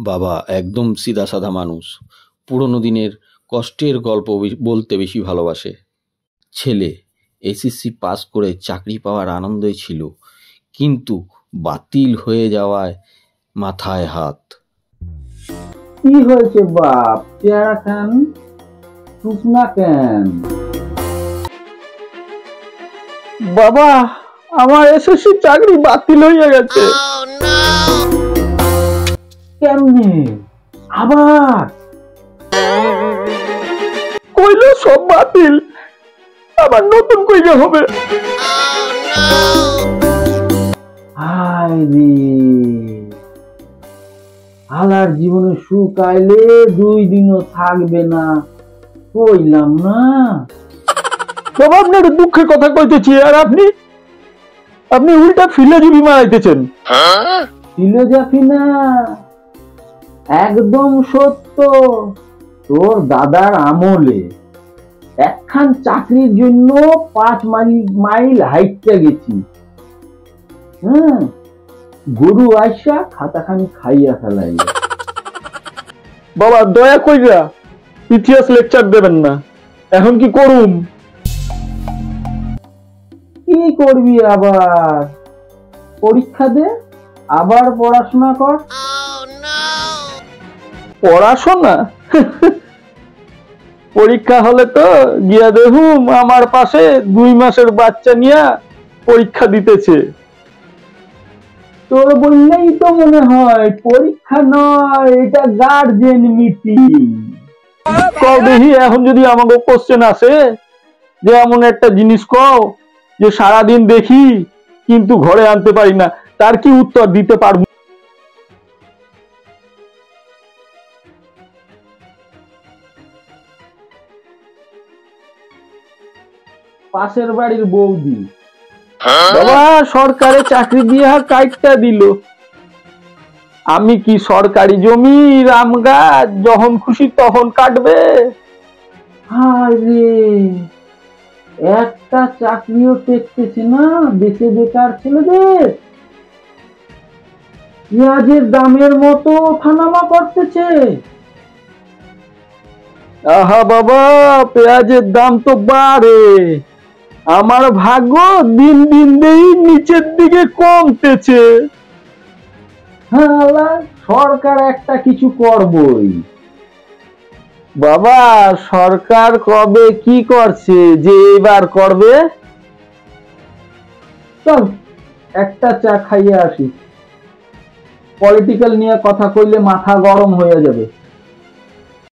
বাবা একদম সিধা সাধা মানুষ, পুরনো দিনের কষ্টের গল্প বলতে বেশি ভালোবাসে। ছেলে এসএসসি পাস করে চাকরি পাওয়ার আনন্দই ছিল, কিন্তু বাতিল হয়ে যাওয়ায় মাথায় হাত। কি হয়েছে বাপ, পেয়ারা খান, চুপ না কেন? বাবা আমার এসএসসি চাকরি বাতিল হয়ে গেছে। কেমনে আবার? কইলো সব বাতিল, আবার নতুন কইলে হবে। হায় রে, হালার জীবনে সুখ আইলে 2 দিনও থাকবে না, কইলাম না। বাবা আপনার দুঃখের কথা কইতেছি, আর আপনি উল্টা ফিলোজফি মারাইতেছেন। ফিলোজফি না, একদম সত্য। তোর দাদার আমলে একখান চাকরির জন্য 5 মাইল হাইটটা গেছি। গরু আইসা খাতাখানি খাইয়া ফেলাই। বাবা দয়া কইরা ইতিহাস লেকচার দেবেন না, এখন কি করুম? কি করবি আবার? পরীক্ষা দে, আবার পড়াশোনা কর। পড়াশোনা? পরীক্ষা হলে তো গিয়া দেখুম আমার পাশে 2 মাসের বাচ্চা নিয়া পরীক্ষা দিতেছে। তোর বললেই তো মনে হয় পরীক্ষা নয়, এটা গার্জেন মিটিং। কও দেখি, এখন যদি আমাকে কোশ্চেন আসে যে এমন একটা জিনিস কও যে সারাদিন দেখি কিন্তু ঘরে আনতে পারি না, তার কি উত্তর দিতে পারবো? পাশের বাড়ির বৌদি। বাবা সরকারে চাকরি দিয়ে কাইটটা দিল, আমি কি সরকারি জমি রাম গাছ যখন খুশি তখন কাটবে? হায় রে, একটা চাকরিও টেকতেছে না দেশে বেকার ছেলেদের। পেঁয়াজের দামের মতো ওঠানামা করতেছে। আহা বাবা, পেঁয়াজের দাম তো বাড়ে, আমার ভাগ্য দিন দিন দেই নিচের দিকে কমতেছে। হ্যাঁ, সরকার একটা কিছু করবই। বাবা সরকার কবে কি করছে যে এবার করবে? চল একটা চা খাইয়ে আসি, পলিটিক্যাল নিয়ে কথা কইলে মাথা গরম হয়ে যাবে।